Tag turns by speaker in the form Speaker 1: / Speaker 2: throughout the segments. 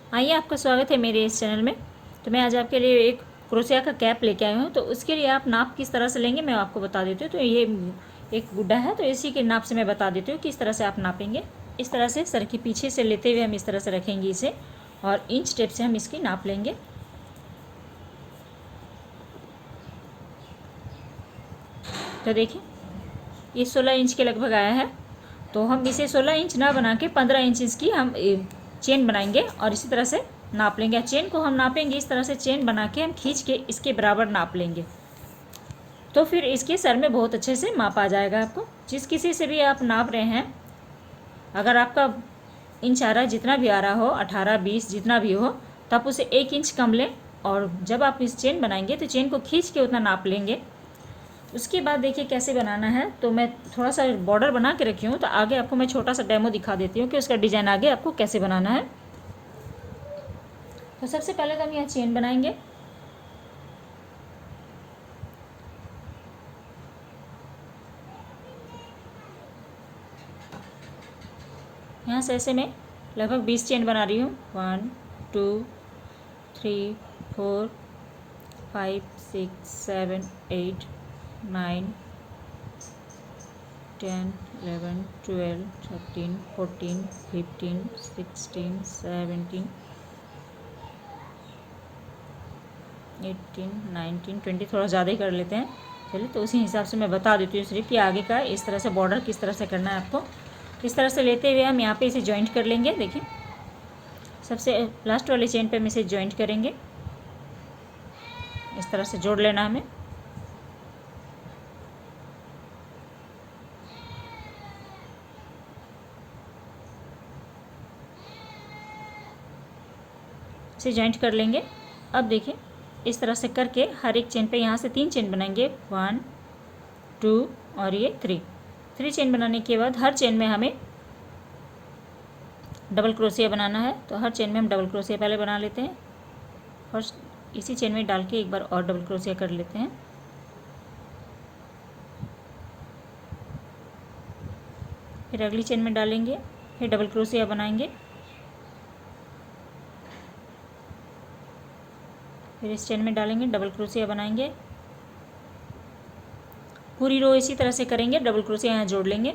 Speaker 1: आइए, आपका स्वागत है मेरे इस चैनल में। तो मैं आज आपके लिए एक क्रोशिया का कैप लेके आई हूँ। तो उसके लिए आप नाप किस तरह से लेंगे मैं आपको बता देती हूँ। तो ये एक गुड्डा है, तो इसी के नाप से मैं बता देती हूँ किस तरह से आप नापेंगे। इस तरह से सर के पीछे से लेते हुए हम इस तरह से रखेंगे इसे, और इंच टेप से हम इसकी नाप लेंगे। तो देखिए, ये 16 इंच के लगभग आया है। तो हम इसे 16 इंच ना बना के 15 इंच इसकी हम चेन बनाएंगे और इसी तरह से नाप लेंगे। चेन को हम नापेंगे इस तरह से, चेन बना के हम खींच के इसके बराबर नाप लेंगे। तो फिर इसके सर में बहुत अच्छे से माप आ जाएगा आपको। जिस किसी से भी आप नाप रहे हैं, अगर आपका इंच आ रहा है, जितना भी आ रहा हो, 18, 20 जितना भी हो, तो आप उसे 1 इंच कम लें। और जब आप इस चेन बनाएंगे तो चेन को खींच के उतना नाप लेंगे। उसके बाद देखिए कैसे बनाना है। तो मैं थोड़ा सा बॉर्डर बना के रखी हूँ, तो आगे आपको मैं छोटा सा डेमो दिखा देती हूँ कि उसका डिज़ाइन आगे आपको कैसे बनाना है। तो सबसे पहले तो हम यहाँ चेन बनाएंगे। यहाँ से ऐसे मैं लगभग 20 चेन बना रही हूँ। 1 2 3 4 5 6 7 8 9 10 11 12 13 14 15 16 17 18 19 20, थोड़ा ज़्यादा ही कर लेते हैं। चलिए, तो उसी हिसाब से मैं बता देती हूँ सिर्फ कि आगे का इस तरह से बॉर्डर किस तरह से करना है आपको। इस तरह से लेते हुए हम यहाँ पे इसे जॉइंट कर लेंगे। देखिए, सबसे लास्ट वाली चेन पे हम इसे जॉइंट करेंगे। इस तरह से जोड़ लेना हमें। इसे जॉइंट कर लेंगे। अब देखिए, इस तरह से करके हर एक चेन पे यहाँ से 3 चेन बनाएंगे। 1 2 और ये 3 चेन बनाने के बाद हर चेन में हमें डबल क्रोशिया बनाना है। तो हर चेन में हम डबल क्रोशिया पहले बना लेते हैं। फर्स्ट इसी चेन में डाल के एक बार और डबल क्रोशिया कर लेते हैं। फिर अगली चेन में डालेंगे, फिर डबल क्रोशिया बनाएंगे। फिर इस चेन में डालेंगे, डबल क्रोशिया बनाएंगे। पूरी रो इसी तरह से करेंगे, डबल क्रोशिया यहाँ जोड़ लेंगे।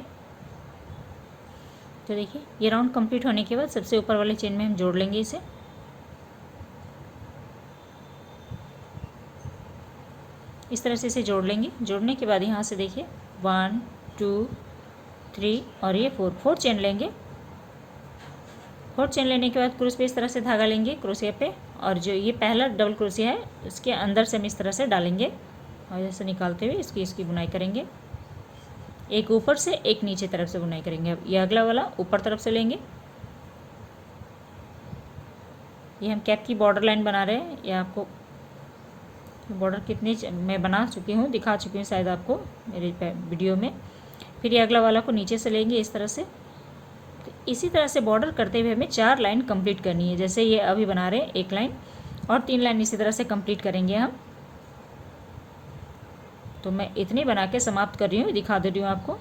Speaker 1: तो देखिए, ये राउंड कंप्लीट होने के बाद सबसे ऊपर वाले चेन में हम जोड़ लेंगे इसे। इस तरह से इसे जोड़ लेंगे। जोड़ने के बाद यहाँ से देखिए 1 2 3 और ये 4 चेन लेंगे। 4 चेन लेने के बाद क्रूस पे इस तरह से धागा लेंगे क्रोशिया पे, और जो ये पहला डबल क्रोशिया है उसके अंदर से हम इस तरह से डालेंगे और जैसे निकालते हुए इसकी बुनाई करेंगे। एक ऊपर से एक नीचे तरफ से बुनाई करेंगे। अब ये अगला वाला ऊपर तरफ से लेंगे। ये हम कैप की बॉर्डर लाइन बना रहे हैं। ये आपको बॉर्डर कितनी मैं बना चुकी हूँ, दिखा चुकी हूँ शायद आपको मेरे वीडियो में। फिर ये अगला वाला को नीचे से लेंगे इस तरह से। तो इसी तरह से बॉर्डर करते हुए हमें 4 लाइन कंप्लीट करनी है। जैसे ये अभी बना रहे हैं 1 लाइन, और 3 लाइन इसी तरह से कंप्लीट करेंगे हम। तो मैं इतनी बना के समाप्त कर रही हूँ, दिखा दे रही हूँ आपको।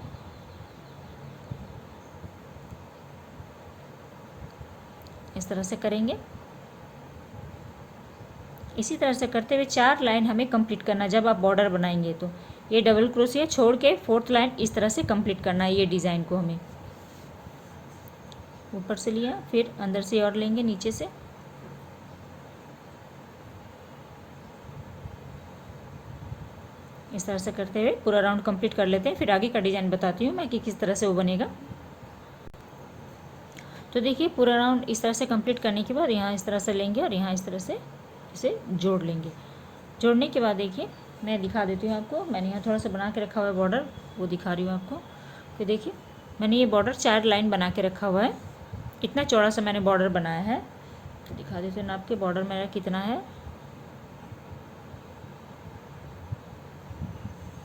Speaker 1: इस तरह से करेंगे। इसी तरह से करते हुए 4 लाइन हमें कंप्लीट करना है। जब आप बॉर्डर बनाएंगे तो ये डबल क्रोशिया छोड़ के 4th लाइन इस तरह से कंप्लीट करना है। ये डिज़ाइन को हमें ऊपर से लिया, फिर अंदर से और लेंगे नीचे से। इस तरह से करते हुए पूरा राउंड कंप्लीट कर लेते हैं। फिर आगे का डिज़ाइन बताती हूँ मैं कि किस तरह से वो बनेगा। तो देखिए, पूरा राउंड इस तरह से कंप्लीट करने के बाद यहाँ इस तरह से लेंगे और यहाँ इस तरह से इसे जोड़ लेंगे। जोड़ने के बाद देखिए, मैं दिखा देती हूँ आपको। मैंने यहाँ थोड़ा सा बना के रखा हुआ है बॉर्डर, वो दिखा रही हूँ आपको। तो देखिए, मैंने ये बॉर्डर 4 लाइन बना के रखा हुआ है। इतना चौड़ा सा मैंने बॉर्डर बनाया है। तो दिखा देती हूँ नाप के बॉर्डर मेरा कितना है।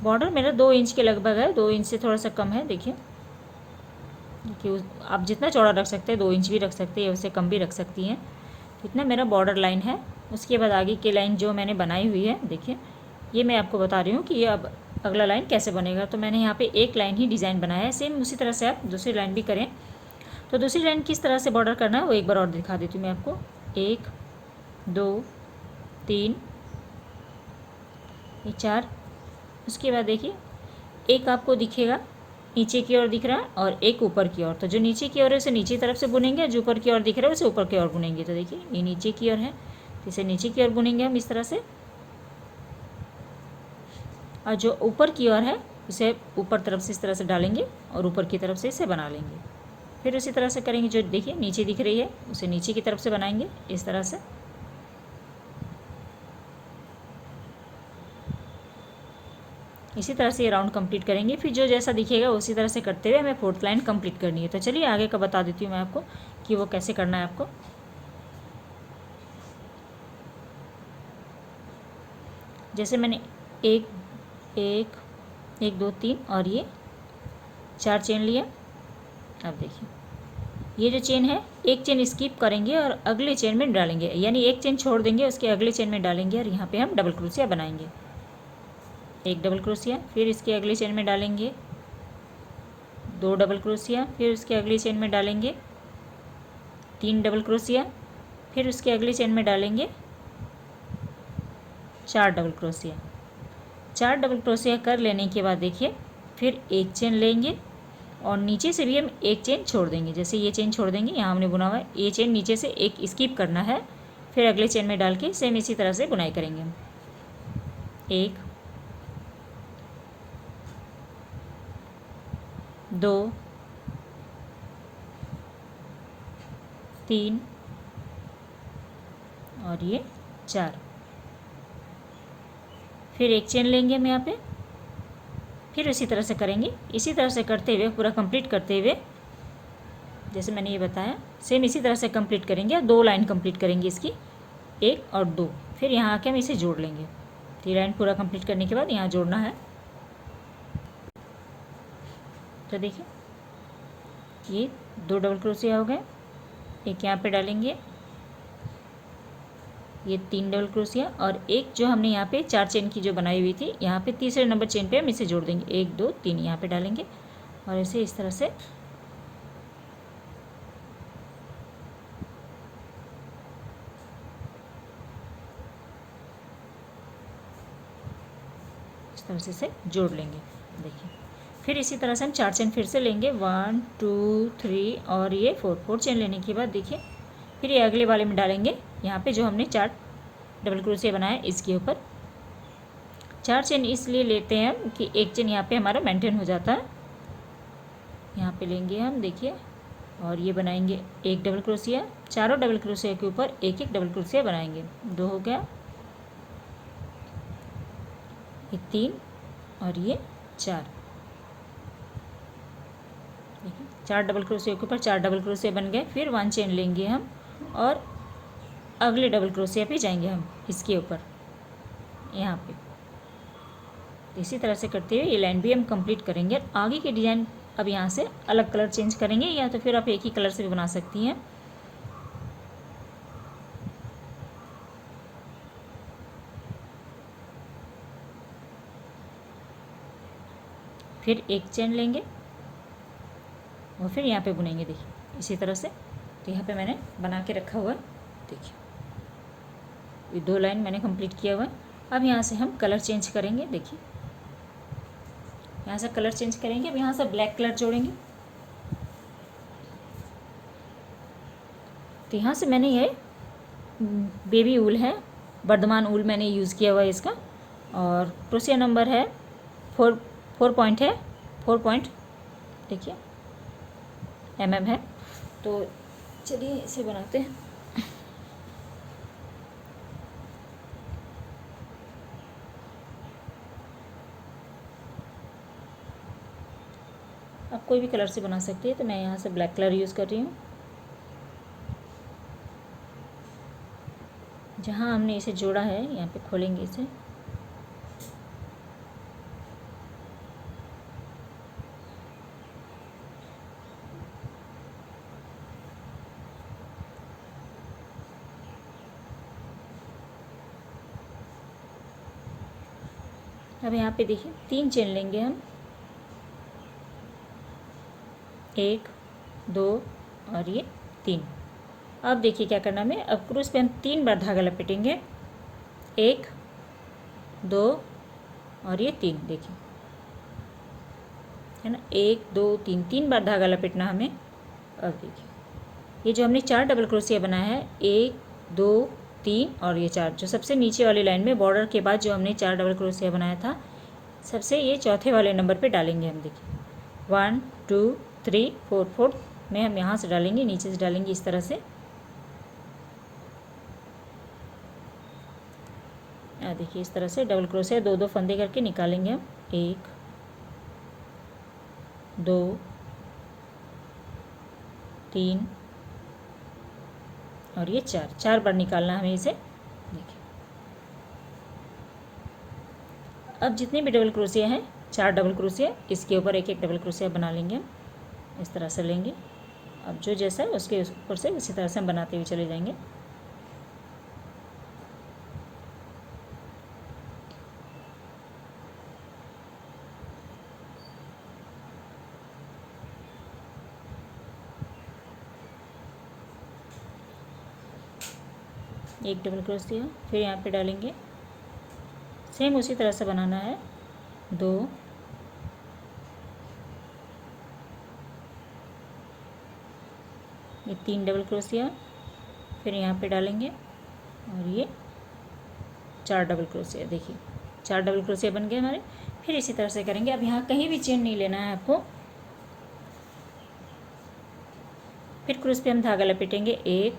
Speaker 1: बॉर्डर मेरा 2 इंच के लगभग है, 2 इंच से थोड़ा सा कम है। देखिए कि आप जितना चौड़ा रख सकते हैं, 2 इंच भी रख सकते हैं, उससे कम भी रख सकती हैं। इतना मेरा बॉर्डर लाइन है। उसके बाद आगे की लाइन जो मैंने बनाई हुई है, देखिए ये मैं आपको बता रही हूँ कि ये अब अगला लाइन कैसे बनेगा। तो मैंने यहाँ पे 1 लाइन ही डिज़ाइन बनाया है। सेम उसी तरह से आप दूसरी लाइन भी करें। तो दूसरी लाइन किस तरह से बॉर्डर करना है वो एक बार और दिखा देती हूँ मैं आपको। 1 2 3 ये 4। उसके बाद देखिए एक आपको दिखेगा नीचे की ओर दिख रहा है और एक ऊपर की ओर। तो जो नीचे की ओर है उसे नीचे तरफ से बुनेंगे, जो ऊपर की ओर दिख रहा है उसे ऊपर की ओर बुनेंगे। तो देखिए ये नीचे की ओर है तो इसे नीचे की ओर बुनेंगे हम इस तरह से, और जो ऊपर की ओर है उसे ऊपर तरफ से इस तरह से डालेंगे और ऊपर की तरफ से इसे बना लेंगे। फिर उसी तरह से करेंगे, जो देखिए नीचे दिख रही है उसे नीचे की तरफ से बनाएंगे इस तरह से। इसी तरह से ये राउंड कंप्लीट करेंगे। फिर जो जैसा दिखेगा उसी तरह से करते हुए हमें 4th लाइन कंप्लीट करनी है। तो चलिए आगे का बता देती हूँ मैं आपको कि वो कैसे करना है आपको। जैसे मैंने एक एक एक 2 3 और ये 4 चेन लिया। अब देखिए ये जो चेन है एक चेन स्किप करेंगे और अगले चेन में डालेंगे, यानी एक चेन छोड़ देंगे उसके अगले चेन में डालेंगे और यहाँ पे हम डबल क्रोशिया बनाएंगे। एक डबल क्रोशिया, फिर इसके अगले चेन में डालेंगे 2 डबल क्रोशिया, फिर उसके अगले चेन में डालेंगे 3 डबल क्रोशिया, फिर उसके अगले चेन में डालेंगे 4 डबल क्रोशिया। 4 डबल क्रोशिया कर लेने के बाद देखिए फिर एक चेन लेंगे और नीचे से भी हम एक चेन छोड़ देंगे। जैसे ये चेन छोड़ देंगे, यहाँ हमने बुना हुआ है, ये चेन नीचे से एक स्किप करना है, फिर अगले चेन में डाल के सेम इसी तरह से बुनाई करेंगे हम। 1 2 3 और ये 4। फिर एक चेन लेंगे हम यहाँ पे, फिर इसी तरह से करेंगे। इसी तरह से करते हुए पूरा कंप्लीट करते हुए जैसे मैंने ये बताया सेम इसी तरह से कंप्लीट करेंगे और 2 लाइन कंप्लीट करेंगे इसकी, 1 और 2। फिर यहाँ आके हम इसे जोड़ लेंगे। 3 लाइन पूरा कंप्लीट करने के बाद यहाँ जोड़ना है। तो देखिए ये 2 डबल क्रोशिया हो गए, एक यहाँ पे डालेंगे, ये 3 डबल क्रोशिया और एक जो हमने यहाँ पे 4 चेन की जो बनाई हुई थी यहाँ पे तीसरे नंबर चेन पे हम इसे जोड़ देंगे। 1 2 3 यहाँ पे डालेंगे और इसे इस तरह से इस तरह से इसे जोड़ लेंगे। देखिए फिर इसी तरह से हम 4 चेन फिर से लेंगे, 1 2 3 और ये 4 चेन लेने के बाद देखिए फिर ये अगले वाले में डालेंगे, यहाँ पे जो हमने 4 डबल क्रोशिया बनाया इसके ऊपर 4 चेन इसलिए लेते हैं हम कि एक चेन यहाँ पे हमारा मेंटेन हो जाता है। यहाँ पे लेंगे हम देखिए और ये बनाएंगे 1 डबल क्रोशिया, चारों डबल क्रोशिया के ऊपर 1 1 डबल क्रोशिया बनाएंगे। 2 हो गया, ये 3 और ये 4। देखिए 4 डबल क्रोशिया के ऊपर 4 डबल क्रोशिया बन गए। फिर 1 चेन लेंगे हम और अगले डबल क्रोशिया पे जाएंगे हम इसके ऊपर यहाँ पे। इसी तरह से करते हुए ये लाइन भी हम कंप्लीट करेंगे। आगे की डिज़ाइन अब यहाँ से अलग कलर चेंज करेंगे या तो फिर आप एक ही कलर से भी बना सकती हैं। फिर एक चेन लेंगे और फिर यहाँ पे बुनेंगे। देखिए इसी तरह से, तो यहाँ पे मैंने बना के रखा हुआ है। देखिए ये 2 लाइन मैंने कंप्लीट किया हुआ है। अब यहाँ से हम कलर चेंज करेंगे। देखिए यहाँ से कलर चेंज करेंगे। अब यहाँ से ब्लैक कलर जोड़ेंगे। तो यहाँ से मैंने ये बेबी ऊल है, वर्धमान ऊल मैंने यूज़ किया हुआ है इसका, और क्रोशिया नंबर है 4 पॉइंट है, 4 पॉइंट देखिए है। तो चलिए इसे बनाते हैं। आप कोई भी कलर से बना सकती है, तो मैं यहाँ से ब्लैक कलर यूज़ कर रही हूँ। जहाँ हमने इसे जोड़ा है यहाँ पे खोलेंगे इसे, अब यहाँ पे देखिए 3 चेन लेंगे हम, 1 2 और ये 3। अब देखिए क्या करना हमें, अब क्रूस पे हम 3 बार धागा लपेटेंगे, 1 2 और ये 3, देखिए है ना, 1 2 3, 3 बार धागा लपेटना हमें। अब देखिए ये जो हमने 4 डबल क्रोशिया बनाया है, 1 2 3 और ये 4, जो सबसे नीचे वाली लाइन में बॉर्डर के बाद जो हमने 4 डबल क्रोशिया बनाया था, सबसे ये चौथे वाले नंबर पे डालेंगे हम। देखिए 1 2 3 4, फोर्थ में हम यहाँ से डालेंगे, नीचे से डालेंगे इस तरह से। देखिए इस तरह से डबल क्रोशिया 2 फंदे करके निकालेंगे हम, 1 2 3 और ये 4 बार निकालना है हमें इसे। देखिए अब जितने भी डबल क्रोशिया हैं, 4 डबल क्रोशिया, इसके ऊपर एक डबल क्रोशिया बना लेंगे हम, इस तरह से लेंगे। अब जो जैसा है उसके ऊपर से इसी तरह से हम बनाते हुए चले जाएंगे। एक डबल क्रोशिया, फिर यहाँ पे डालेंगे, सेम उसी तरह से बनाना है, 2 ये 3 डबल क्रोशिया, फिर यहाँ पे डालेंगे और ये 4 डबल क्रोशिया। देखिए 4 डबल क्रोशिया बन गए हमारे। फिर इसी तरह से करेंगे। अब यहाँ कहीं भी चेन नहीं लेना है आपको। फिर क्रूस पे हम धागा लपेटेंगे, 1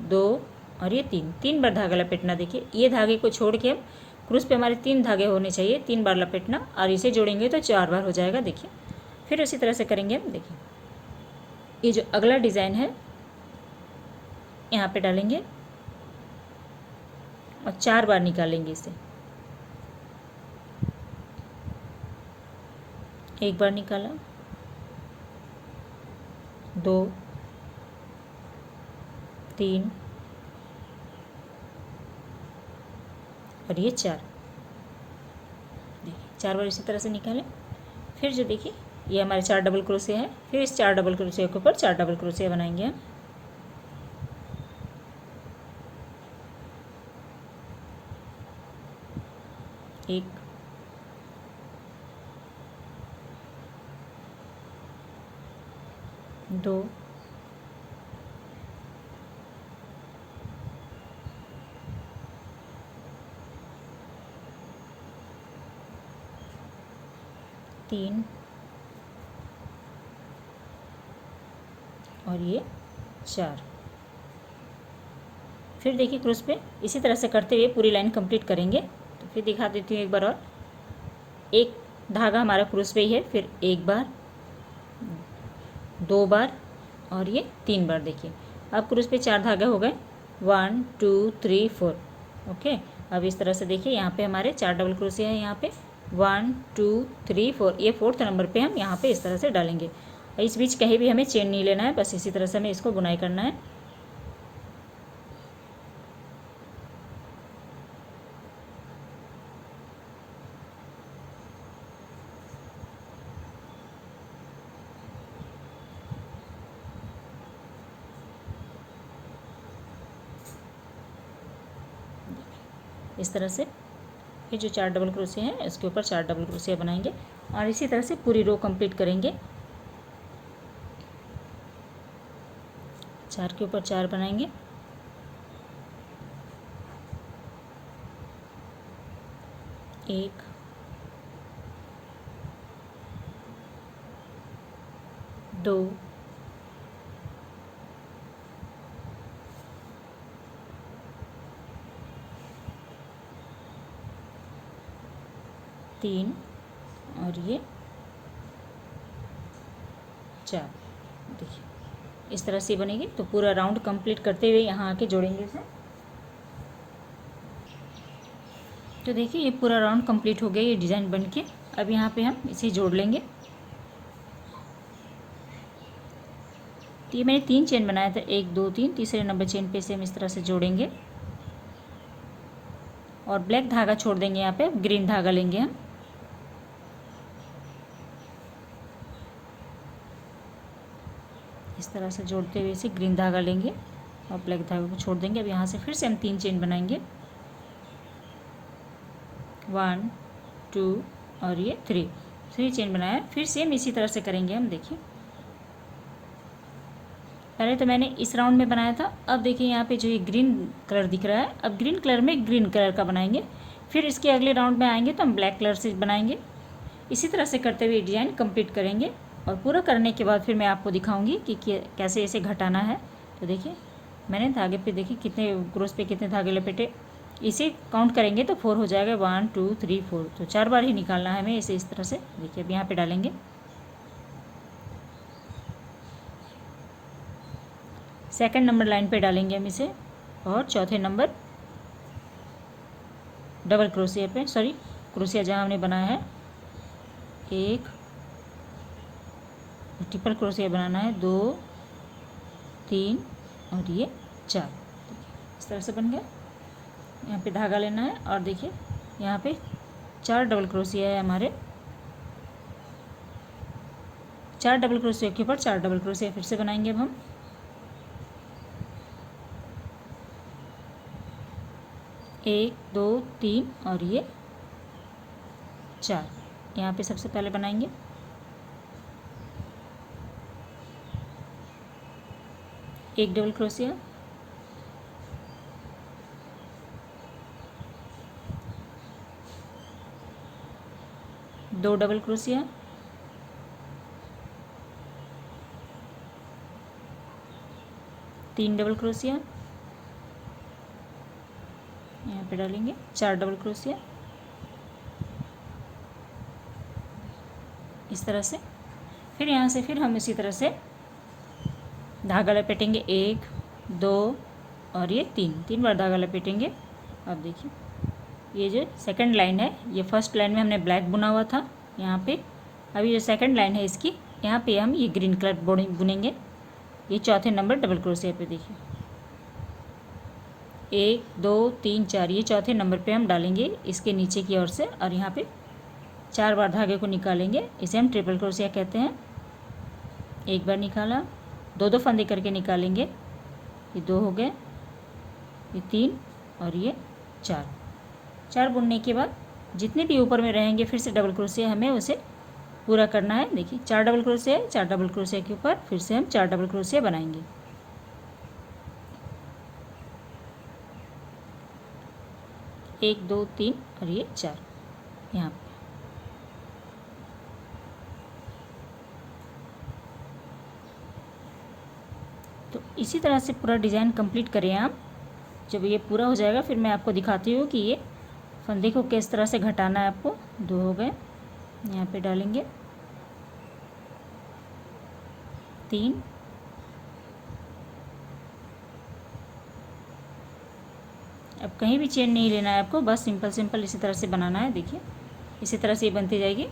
Speaker 1: 2 और ये 3 बार धागा लपेटना। देखिए ये धागे को छोड़ के हम क्रूस पे हमारे 3 धागे होने चाहिए, 3 बार लपेटना, और इसे जोड़ेंगे तो 4 बार हो जाएगा। देखिए फिर उसी तरह से करेंगे हम। देखिए ये जो अगला डिज़ाइन है यहाँ पे डालेंगे और 4 बार निकालेंगे इसे। एक बार निकाला, 2 3 और ये 4। देखिए 4 बार इसी तरह से निकालें। फिर जो देखिए ये हमारे 4 डबल क्रोशिया है, फिर इस 4 डबल क्रोशिया के ऊपर 4 डबल क्रोशिया बनाएंगे हम। एक, 2 3 और ये 4। फिर देखिए क्रूस पे इसी तरह से करते हुए पूरी लाइन कंप्लीट करेंगे। तो फिर दिखा देती हूँ एक बार और। एक धागा हमारा क्रूस पे ही है, फिर 1 बार, 2 बार और ये 3 बार। देखिए अब क्रूस पे 4 धागे हो गए, 1 2 3 4। ओके, अब इस तरह से देखिए यहाँ पे हमारे 4 डबल क्रोशिया है, यहाँ पे 1 2 3 4, ये 4th नंबर पे हम यहाँ पे इस तरह से डालेंगे। इस बीच कहीं भी हमें चेन नहीं लेना है, बस इसी तरह से हमें इसको बुनाई करना है। इस तरह से फिर जो 4 डबल क्रोशिया हैं इसके ऊपर 4 डबल क्रोशिया बनाएंगे और इसी तरह से पूरी रो कंप्लीट करेंगे। 4 के ऊपर 4 बनाएंगे, एक, 2 3 और ये 4। देखिए इस तरह से बनेगी। तो पूरा राउंड कंप्लीट करते हुए यहाँ आके जोड़ेंगे इसे। तो देखिए ये पूरा राउंड कंप्लीट हो गया, ये डिज़ाइन बन के। अब यहाँ पे हम इसे जोड़ लेंगे। तो ये मैंने 3 चेन बनाया था, 1 2 3, तीसरे नंबर चेन पे से हम इस तरह से जोड़ेंगे और ब्लैक धागा छोड़ देंगे। यहाँ पे ग्रीन धागा लेंगे हम। इस तरह से जोड़ते हुए इसे ग्रीन धागा लेंगे और ब्लैक धागे को छोड़ देंगे। अब यहाँ से फिर से हम 3 चेन बनाएंगे, 1 2 और ये 3 चेन बनाया। फिर सेम इसी तरह से करेंगे हम। देखिए पहले तो मैंने इस राउंड में बनाया था, अब देखिए यहाँ पे जो ये ग्रीन कलर दिख रहा है, अब ग्रीन कलर में ग्रीन कलर का बनाएंगे। फिर इसके अगले राउंड में आएंगे तो हम ब्लैक कलर से बनाएंगे। इसी तरह से करते हुए डिज़ाइन कंप्लीट करेंगे और पूरा करने के बाद फिर मैं आपको दिखाऊंगी कि कैसे इसे घटाना है। तो देखिए मैंने धागे पे देखिए कितने क्रोस पे कितने धागे लपेटे, इसे काउंट करेंगे तो 4 हो जाएगा, 1 2 3 4। तो 4 बार ही निकालना है हमें इसे इस तरह से। देखिए अब यहाँ पे डालेंगे, सेकंड नंबर लाइन पे डालेंगे हम इसे, और चौथे नंबर डबल क्रोशिया पे, सॉरी क्रोशिया जहाँ हमने बनाया है, एक ट्रिपल क्रोशिया बनाना है, 2 3 और ये 4। इस तरह से बन गया। यहाँ पे धागा लेना है और देखिए यहाँ पे 4 डबल क्रोशिया है हमारे, 4 डबल क्रोशिया के ऊपर 4 डबल क्रोशिया फिर से बनाएंगे अब हम। एक 2 3 और ये 4। यहाँ पे सबसे पहले बनाएंगे, एक डबल क्रोशिया, दो डबल क्रोशिया, तीन डबल क्रोशिया, यहाँ पे डालेंगे 4 डबल क्रोशिया, इस तरह से। फिर यहाँ से फिर हम इसी तरह से धागा लपेटेंगे, 1 2 और ये 3 बार धागा लपेटेंगे। अब देखिए ये जो सेकंड लाइन है, ये फर्स्ट लाइन में हमने ब्लैक बुना हुआ था यहाँ पे, अभी जो सेकंड लाइन है इसकी, यहाँ पे हम ये ग्रीन कलर बुनेंगे, ये चौथे नंबर डबल क्रोशिया पे। देखिए 1 2 3 4, ये चौथे नंबर पे हम डालेंगे इसके नीचे की ओर से, और यहाँ पे 4 बार धागे को निकालेंगे, इसे हम ट्रिपल क्रोशिया कहते हैं। एक बार निकाला, 2 फंदे करके निकालेंगे, ये 2 हो गए, ये 3 और ये 4 बुनने के बाद जितने भी ऊपर में रहेंगे फिर से डबल क्रोशिया हमें उसे पूरा करना है। देखिए 4 डबल क्रोशिया है, 4 डबल क्रोशिया के ऊपर फिर से हम 4 डबल क्रोशिया बनाएंगे। एक 2 3 और ये 4 यहाँ पे। तो इसी तरह से पूरा डिज़ाइन कंप्लीट करें आप। जब ये पूरा हो जाएगा फिर मैं आपको दिखाती हूँ कि ये फंदे को किस तरह से घटाना है आपको। 2 हो गए, यहाँ पे डालेंगे 3, अब कहीं भी चेन नहीं लेना है आपको, बस सिंपल इसी तरह से बनाना है। देखिए इसी तरह से ये बनती जाएगी।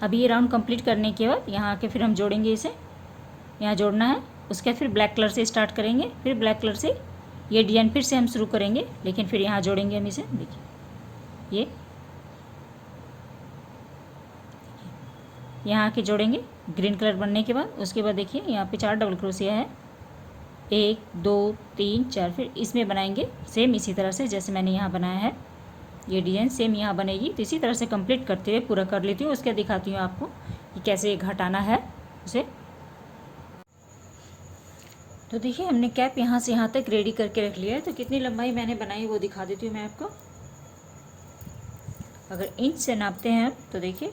Speaker 1: अभी ये राउंड कंप्लीट करने के बाद यहाँ आके फिर हम जोड़ेंगे, इसे यहाँ जोड़ना है। उसके बाद फिर ब्लैक कलर से स्टार्ट करेंगे, फिर ब्लैक कलर से ये डिजाइन फिर से हम शुरू करेंगे, लेकिन फिर यहाँ जोड़ेंगे हम इसे। देखिए ये यहाँ आके जोड़ेंगे ग्रीन कलर बनने के बाद। उसके बाद देखिए यहाँ पे 4 डबल क्रोशिया है, 1 2 3 4, फिर इसमें बनाएंगे सेम इसी तरह से जैसे मैंने यहाँ बनाया है। ये डिजाइन सेम यहाँ बनेगी। तो इसी तरह से कंप्लीट करते हुए पूरा कर लेती हूँ, उसके बाद दिखाती हूँ आपको कि कैसे घटाना है उसे। तो देखिए हमने कैप यहाँ से यहाँ तक रेडी करके रख लिया है। तो कितनी लंबाई मैंने बनाई वो दिखा देती हूँ मैं आपको। अगर इंच से नापते हैं आप तो देखिए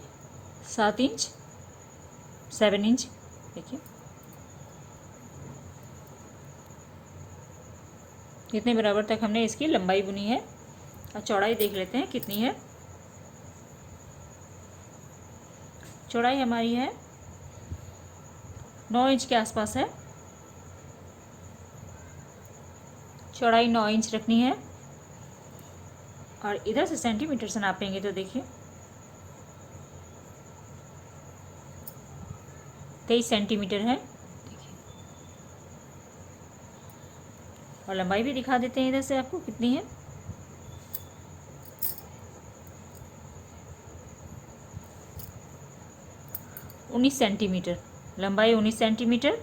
Speaker 1: 7 इंच 7 इंच, देखिए इतने बराबर तक हमने इसकी लंबाई बुनी है। और चौड़ाई देख लेते हैं कितनी है। चौड़ाई हमारी है 9 इंच के आसपास है, चौड़ाई 9 इंच रखनी है। और इधर से सेंटीमीटर से नापेंगे तो देखिए 23 सेंटीमीटर है। देखिए और लंबाई भी दिखा देते हैं इधर से आपको कितनी है। 19 सेंटीमीटर, लंबाई 19 सेंटीमीटर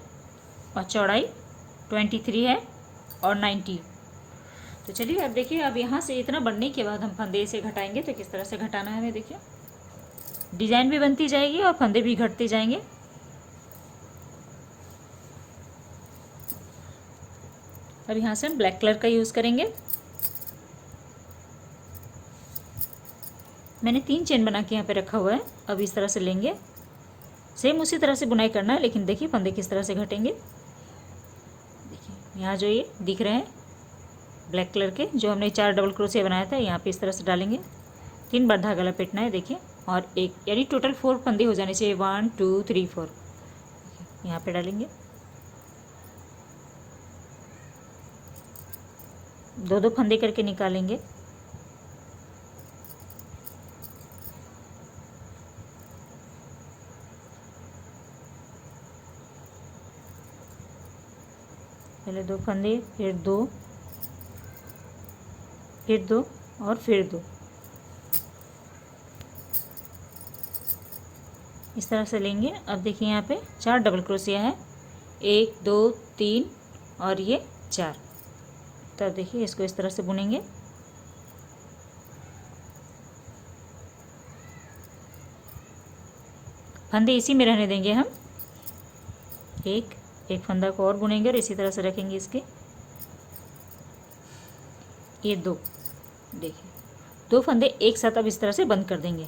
Speaker 1: और चौड़ाई 23 है और 90। तो चलिए अब देखिए, अब यहाँ से इतना बनने के बाद हम फंदे से घटाएंगे। तो किस तरह से घटाना है हमें, देखिए डिज़ाइन भी बनती जाएगी और फंदे भी घटते जाएंगे। अब यहाँ से हम ब्लैक कलर का यूज़ करेंगे। मैंने 3 चेन बना के यहाँ पे रखा हुआ है। अब इस तरह से लेंगे, सेम उसी तरह से बुनाई करना है, लेकिन देखिए फंदे किस तरह से घटेंगे। देखिए यहाँ जो ये दिख रहे हैं ब्लैक कलर के, जो हमने 4 डबल क्रोशिया बनाया था, यहाँ पे इस तरह से डालेंगे। 3 बार धागा लपेटना है, देखिए, और एक यानी टोटल 4 फंदे हो जाने चाहिए। 1 2 3 4 यहाँ पे डालेंगे। 2 फंदे करके निकालेंगे। पहले 2 फंदे, फिर 2, फिर 2 और फिर 2, इस तरह से लेंगे। अब देखिए यहाँ पे 4 डबल क्रोशिया है, 1 2 3 और ये 4। तब देखिए इसको इस तरह से बुनेंगे। फंदे इसी में रहने देंगे हम। एक फंदा को और बुनेंगे और इसी तरह से रखेंगे इसके। ये 2, देखिए 2 फंदे एक साथ अब इस तरह से बंद कर देंगे।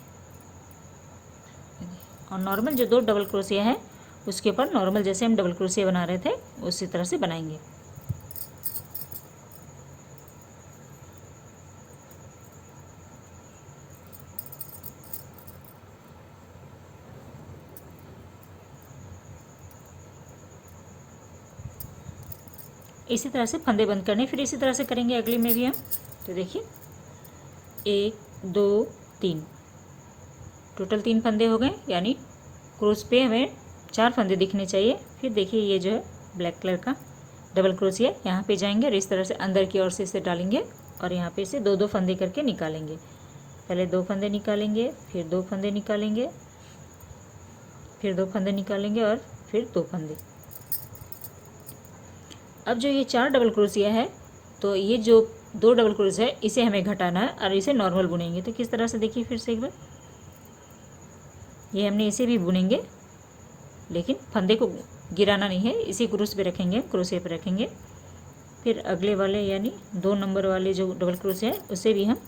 Speaker 1: और नॉर्मल जो 2 डबल क्रोशिया है उसके ऊपर नॉर्मल जैसे हम डबल क्रोशिया बना रहे थे उसी तरह से बनाएंगे। इसी तरह से फंदे बंद करने, फिर इसी तरह से करेंगे अगले में भी हम। तो देखिए 1 2 3, टोटल 3 फंदे हो गए, यानी क्रोश पे हमें 4 फंदे दिखने चाहिए। फिर देखिए ये जो है ब्लैक कलर का डबल क्रोशिया, यहाँ पे जाएंगे और इस तरह से अंदर की ओर से इसे डालेंगे और यहाँ पे इसे 2 फंदे करके निकालेंगे। पहले 2 फंदे निकालेंगे, फिर 2 फंदे निकालेंगे, फिर 2 फंदे निकालेंगे और फिर 2 फंदे। अब जो ये 4 डबल क्रोशिया है, तो ये जो 2 डबल क्रोशिया है इसे हमें घटाना है और इसे नॉर्मल बुनेंगे। तो किस तरह से, देखिए फिर से एक बार, ये हमने इसे भी बुनेंगे लेकिन फंदे को गिराना नहीं है, इसी क्रोश पे रखेंगे, क्रोशिया पे रखेंगे। फिर अगले वाले यानी 2 नंबर वाले जो डबल क्रोशिया है उसे भी हम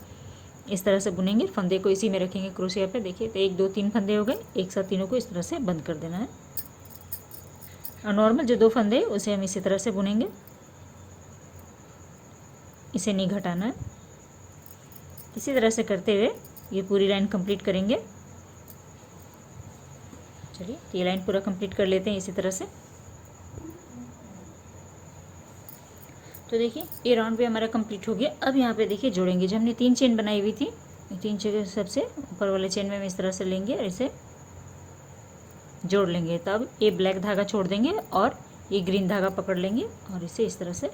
Speaker 1: इस तरह से बुनेंगे, फंदे को इसी में रखेंगे क्रोशिया पे। देखिए तो 1 2 3 फंदे हो गए, एक साथ तीनों को इस तरह से बंद कर देना है। और नॉर्मल जो 2 फंदे उसे हम इसी तरह से बुनेंगे, इसे नहीं घटाना है। इसी तरह से करते हुए ये पूरी लाइन कंप्लीट करेंगे। चलिए ये लाइन पूरा कंप्लीट कर लेते हैं इसी तरह से। तो देखिए ये राउंड भी हमारा कंप्लीट हो गया। अब यहाँ पे देखिए जोड़ेंगे, जो हमने 3 चेन बनाई हुई थी, 3 चेन सबसे ऊपर वाले चेन में हम इस तरह से लेंगे और इसे जोड़ लेंगे। तब ये ब्लैक धागा छोड़ देंगे और ये ग्रीन धागा पकड़ लेंगे और इसे इस तरह से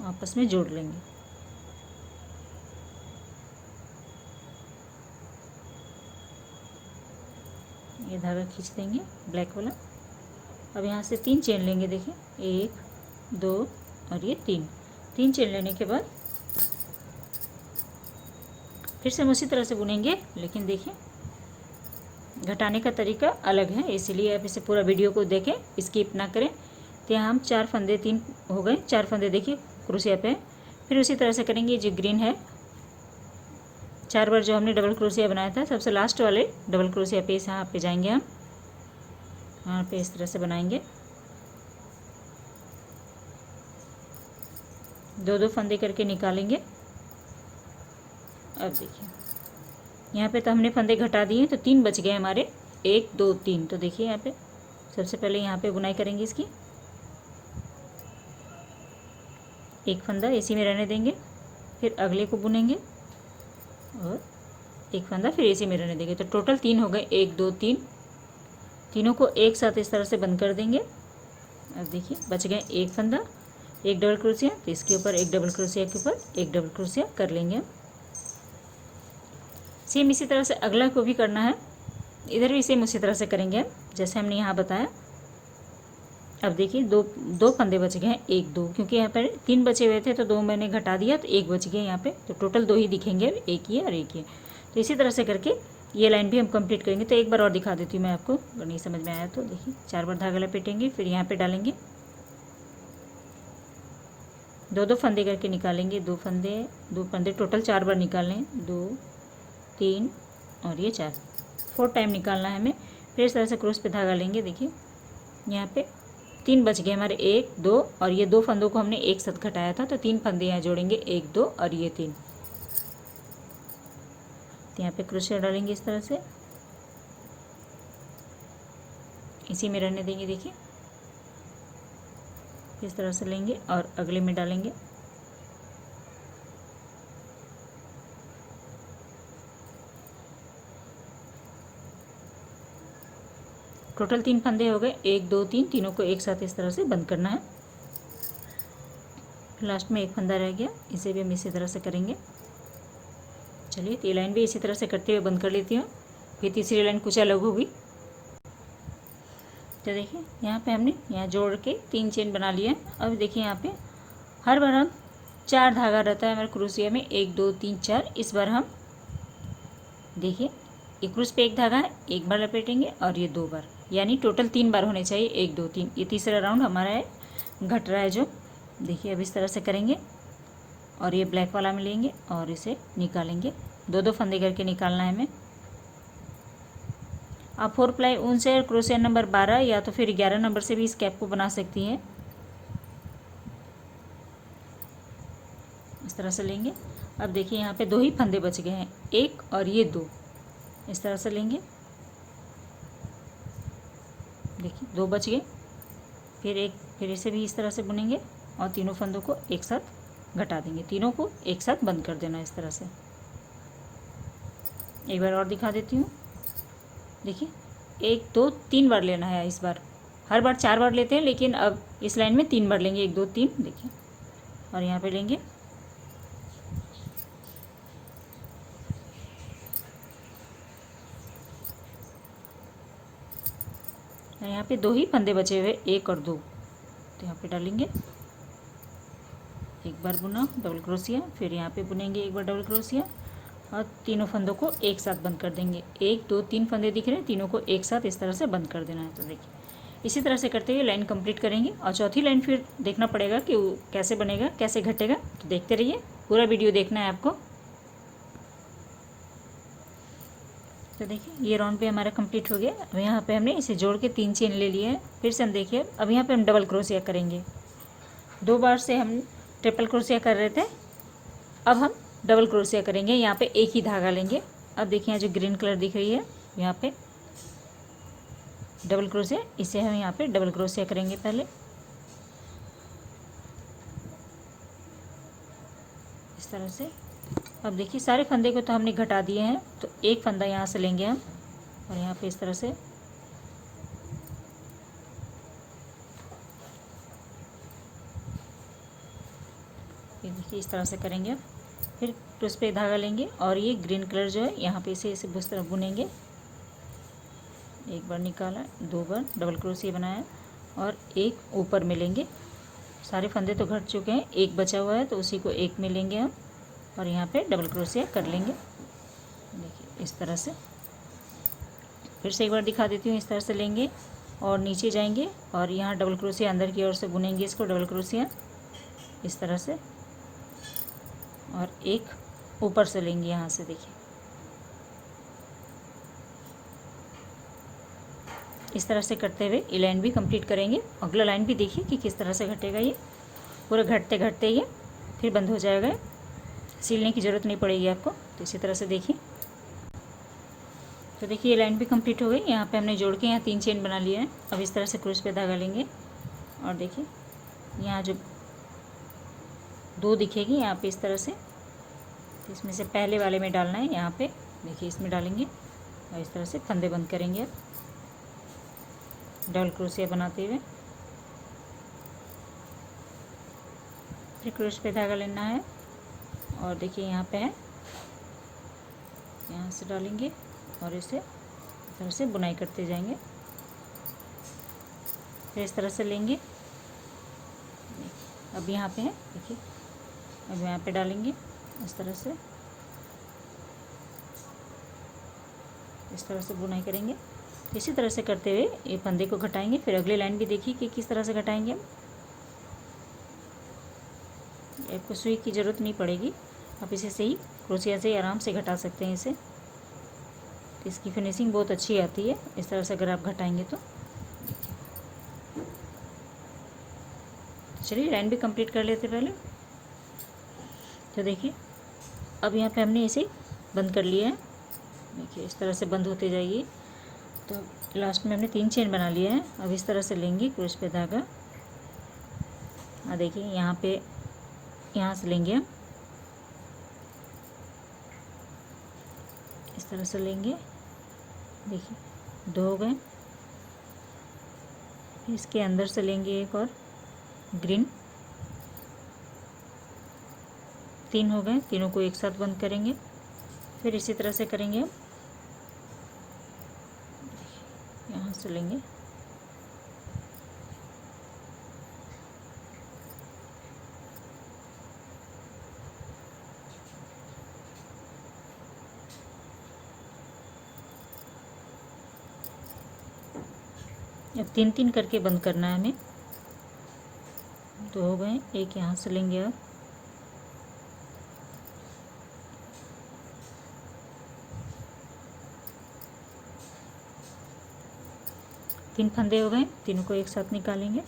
Speaker 1: आपस में जोड़ लेंगे। ये धागा खींच देंगे ब्लैक वाला। अब यहाँ से 3 चेन लेंगे, देखिए 1 2 और ये 3 चेन लेने के बाद फिर से हम उसी तरह से बुनेंगे, लेकिन देखिए घटाने का तरीका अलग है, इसलिए आप इसे पूरा वीडियो को देखें, स्किप ना करें। तो यहाँ हम 4 फंदे, 3 हो गए, 4 फंदे देखिए क्रोशिया पे। फिर उसी तरह से करेंगे, जो ग्रीन है 4 बार जो हमने डबल क्रोशिया बनाया था, सबसे लास्ट वाले डबल क्रोशिया पे यहाँ पे जाएंगे हम, यहाँ पे इस तरह से बनाएंगे। 2 फंदे करके निकालेंगे। अब देखिए यहाँ पे तो हमने फंदे घटा दिए, तो 3 बच गए हमारे, 1 2 3। तो देखिए यहाँ पे सबसे पहले यहाँ पे बुनाई करेंगे इसकी, एक फंदा इसी में रहने देंगे, फिर अगले को बुनेंगे और एक फंदा फिर इसी में रहने देंगे। तो टोटल 3 हो गए, 1 2 3, तीनों को एक साथ इस तरह से बंद कर देंगे। अब देखिए बच गए एक फंदा, एक डबल क्रोशिया, तो इसके ऊपर एक डबल क्रोशिया के ऊपर एक डबल क्रोशिया कर लेंगे हम। सेम इसी तरह से अगला को भी करना है, इधर भी सेम उसी तरह से करेंगे हम, जैसे हमने यहाँ बताया। अब देखिए दो दो फंदे बच गए हैं, एक दो, क्योंकि यहाँ पर 3 बचे हुए थे तो 2 मैंने घटा दिया तो 1 बच गया यहाँ पे, तो टोटल 2 ही दिखेंगे, एक ये और एक ये। तो इसी तरह से करके ये लाइन भी हम कंप्लीट करेंगे। तो एक बार और दिखा देती हूँ मैं आपको, अगर नहीं समझ में आया तो देखिए 4 बार धागा लपेटेंगे, फिर यहाँ पे डालेंगे, 2 फंदे करके निकालेंगे, 2 फंदे टोटल 4 बार निकालने, 2 3 और ये 4, 4 टाइम निकालना है हमें। फिर इस तरह से क्रोस पे धागा लेंगे, देखिए यहाँ पे 3 बच गए हमारे, 1 2 और ये 2 फंदों को हमने एक साथ घटाया था तो 3 फंदे यहाँ जोड़ेंगे, 1 2 और ये 3। तो यहाँ पे क्रोशिया डालेंगे इस तरह से, इसी में रहने देंगे, देखिए इस तरह से लेंगे और अगले में डालेंगे। टोटल 3 फंदे हो गए, 1 2 3, तीनों को एक साथ इस तरह से बंद करना है। लास्ट में एक फंदा रह गया, इसे भी हम इसी तरह से करेंगे। चलिए तो ये लाइन भी इसी तरह से करते हुए बंद कर लेती हूँ, फिर तीसरी लाइन कुछ अलग होगी। तो देखिए यहाँ पे हमने यहाँ जोड़ के 3 चेन बना लिया है। अब देखिए यहाँ पे हर बार हम 4 धागा रहता है हमारे क्रोशिया में, 1 2 3 4। इस बार हम देखिए एक क्रूस पे एक धागा है, एक बार लपेटेंगे और ये 2 बार, यानी टोटल 3 बार होने चाहिए, 1 2 3। ये तीसरा राउंड हमारा है, घट रहा है जो, देखिए अब इस तरह से करेंगे और ये ब्लैक वाला में लेंगे और इसे निकालेंगे, 2 फंदे करके निकालना है हमें। आप 4 प्लाई ऊन से क्रोशिया नंबर 12 या तो फिर 11 नंबर से भी इस कैप को बना सकती हैं। इस तरह से लेंगे। अब देखिए यहाँ पे 2 ही फंदे बच गए हैं, 1 और ये 2। इस तरह से लेंगे, देखिए 2 बच गए, फिर इसे भी इस तरह से बुनेंगे और तीनों फंदों को एक साथ घटा देंगे, तीनों को एक साथ बंद कर देना इस तरह से। एक बार और दिखा देती हूँ, देखिए 1 2 3 बार लेना है इस बार, हर बार 4 बार लेते हैं लेकिन अब इस लाइन में 3 बार लेंगे, 1 2 3, देखिए और यहाँ पे लेंगे, यहाँ पे 2 ही फंदे बचे हुए, 1 और 2, तो यहाँ पे डालेंगे, एक बार बुना डबल क्रोशिया, फिर यहाँ पे बुनेंगे एक बार डबल क्रोशिया और तीनों फंदों को एक साथ बंद कर देंगे। 1 2 3 फंदे दिख रहे हैं, तीनों को एक साथ इस तरह से बंद कर देना है। तो देखिए इसी तरह से करते हुए लाइन कंप्लीट करेंगे और चौथी लाइन फिर देखना पड़ेगा कि वो कैसे बनेगा, कैसे घटेगा। तो देखते रहिए, पूरा वीडियो देखना है आपको। तो देखिए ये राउंड भी हमारा कंप्लीट हो गया। अब यहाँ पे हमने इसे जोड़ के 3 चेन ले लिए हैं। फिर से हम देखिए, अब यहाँ पे हम डबल क्रोशिया करेंगे। 2 बार से हम ट्रिपल क्रोशिया कर रहे थे, अब हम डबल क्रोशिया करेंगे। यहाँ पे एक ही धागा लेंगे। अब देखिए यहाँ जो ग्रीन कलर दिख रही है, यहाँ पे डबल क्रोशिया, इसे हम यहाँ पे डबल क्रोशिया करेंगे पहले, इस तरह से। अब देखिए सारे फंदे को तो हमने घटा दिए हैं, तो एक फंदा यहाँ से लेंगे हम और यहाँ पे इस तरह से ये देखिए इस तरह से करेंगे। फिर उस पर धागा लेंगे और ये ग्रीन कलर जो है यहाँ पे इसे उस तरह बुनेंगे। एक बार निकाला, 2 बार डबल क्रोशिया बनाया और एक ऊपर में लेंगे। सारे फंदे तो घट चुके हैं, एक बचा हुआ है तो उसी को एक में लेंगे हम और यहाँ पे डबल क्रोशिया कर लेंगे। देखिए इस तरह से, फिर से एक बार दिखा देती हूँ। इस तरह से लेंगे और नीचे जाएंगे और यहाँ डबल क्रोशिया अंदर की ओर से बुनेंगे इसको, डबल क्रोशिया इस तरह से, और एक ऊपर से लेंगे यहाँ से। देखिए इस तरह से करते हुए ये लाइन भी कंप्लीट करेंगे। अगला लाइन भी देखिए कि किस तरह से घटेगा। ये पूरा घटते घटते ये फिर बंद हो जाएगा, सिलने की ज़रूरत नहीं पड़ेगी आपको। तो इसी तरह से देखिए। तो देखिए ये लाइन भी कंप्लीट हो गई। यहाँ पे हमने जोड़ के यहाँ 3 चेन बना लिया है। अब इस तरह से क्रूस पे धागा लेंगे और देखिए यहाँ जो 2 दिखेगी यहाँ पे इस तरह से, तो इसमें से पहले वाले में डालना है। यहाँ पे देखिए इसमें डालेंगे और इस तरह से फंदे बंद करेंगे अब डबल क्रोशिया बनाते हुए। फिर क्रोश पे धागा लेना है और देखिए यहाँ पे है, यहाँ से डालेंगे और इसे इस तरह से बुनाई करते जाएंगे। फिर इस तरह से लेंगे। अब यहाँ पे है, देखिए, अब यहाँ पे डालेंगे इस तरह से बुनाई करेंगे। इसी तरह से करते हुए ये फंदे को घटाएंगे। फिर अगली लाइन भी देखिए कि किस तरह से घटाएंगे हम। आपको सुई की ज़रूरत नहीं पड़ेगी, आप इसे से ही क्रोशिया से आराम से घटा सकते हैं इसे। तो इसकी फिनिशिंग बहुत अच्छी आती है इस तरह से अगर आप घटाएंगे तो। चलिए लाइन भी कंप्लीट कर लेते पहले। तो देखिए अब यहाँ पे हमने इसे बंद कर लिया है। देखिए इस तरह से बंद होते जाइए। तो लास्ट में हमने 3 चेन बना लिया है। अब इस तरह से लेंगे क्रोश पे धागा। देखिए यहाँ पे, यहाँ से लेंगे हम, इस तरह से लेंगे। देखिए 2 हो गए। इसके अंदर से लेंगे एक और ग्रीन, 3 हो गए। तीनों को एक साथ बंद करेंगे। फिर इसी तरह से करेंगे हम, यहाँ से लेंगे, अब 3-3 करके बंद करना है हमें। 2 हो गए। एक यहाँ से लेंगे अब, तीन फंदे हो गए। तीनों को एक साथ निकालेंगे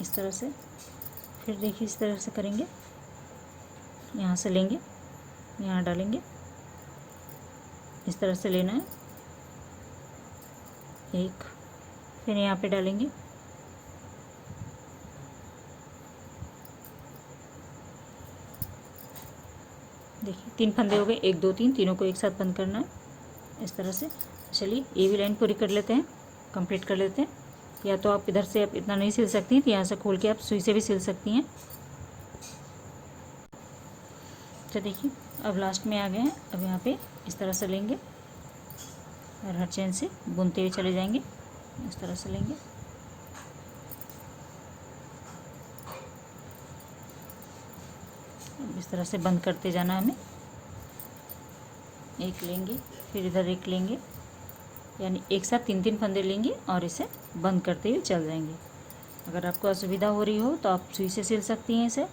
Speaker 1: इस तरह से। फिर देखिए इस तरह से करेंगे, यहाँ से लेंगे, यहाँ डालेंगे, इस तरह से लेना है एक। फिर यहाँ पे डालेंगे, देखिए 3 फंदे हो गए। 1 2 3, तीनों को एक साथ बंद करना है इस तरह से। चलिए ये भी लाइन पूरी कर लेते हैं, कंप्लीट कर लेते हैं। या तो आप इधर से आप इतना नहीं सिल सकती तो यहाँ से खोल के आप सुई से भी सिल सकती हैं। तो देखिए अब लास्ट में आ गए हैं। अब यहाँ पे इस तरह से लेंगे और हर चेन से बुनते हुए चले जाएंगे। इस तरह से लेंगे, इस तरह से बंद करते जाना हमें। एक लेंगे, फिर इधर एक लेंगे, यानी एक साथ 3-3 फंदे लेंगे और इसे बंद करते हुए चल जाएंगे। अगर आपको असुविधा हो रही हो तो आप सुई से सिल सकती हैं इसे।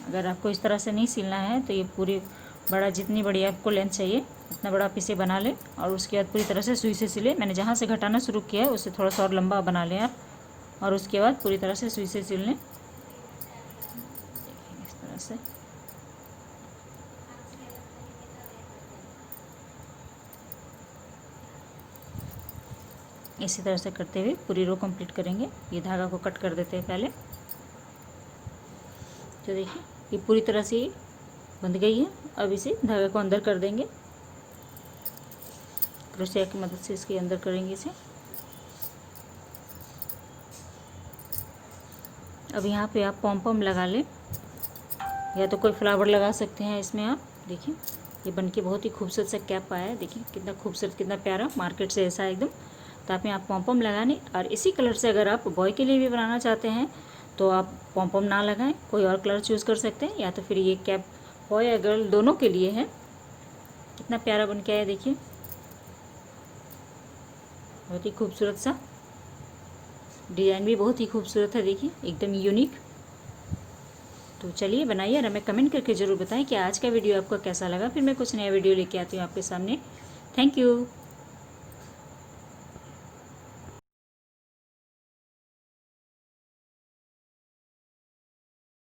Speaker 1: अगर आपको इस तरह से नहीं सिलना है तो ये पूरी बड़ा, जितनी बड़ी आपको लेंथ चाहिए उतना बड़ा आप इसे बना लें और उसके बाद पूरी तरह से सुई से सिलें। मैंने जहाँ से घटाना शुरू किया है उससे थोड़ा सा और लंबा बना लें आप, और उसके बाद पूरी तरह से सुई से सिल लें इस तरह से। इसी तरह से करते हुए पूरी रो कंप्लीट करेंगे। ये धागा को कट कर देते हैं पहले। तो देखिए ये पूरी तरह से बंध गई है। अब इसे धागे को अंदर कर देंगे, क्रोशिया की मदद से इसके अंदर करेंगे इसे। अब यहाँ पे आप पॉम पॉम लगा लें, या तो कोई फ्लावर लगा सकते हैं इसमें आप। देखिए ये बनके बहुत ही खूबसूरत सा कैप आया है। देखिए कितना खूबसूरत, कितना प्यारा, मार्केट से ऐसा एकदम। तो आप यहाँ पॉम पॉम लगाने, और इसी कलर से अगर आप बॉय के लिए भी बनाना चाहते हैं तो आप पॉम पॉम ना लगाएं, कोई और कलर चूज़ कर सकते हैं। या तो फिर ये कैप बॉय या गर्ल दोनों के लिए है। कितना प्यारा बन के आया, देखिए बहुत ही खूबसूरत सा डिज़ाइन भी बहुत ही खूबसूरत है। देखिए एकदम यूनिक। तो चलिए बनाइए और हमें कमेंट करके ज़रूर बताएं कि आज का वीडियो आपको कैसा लगा। फिर मैं कुछ नया वीडियो लेके आती हूँ आपके सामने। Thank you.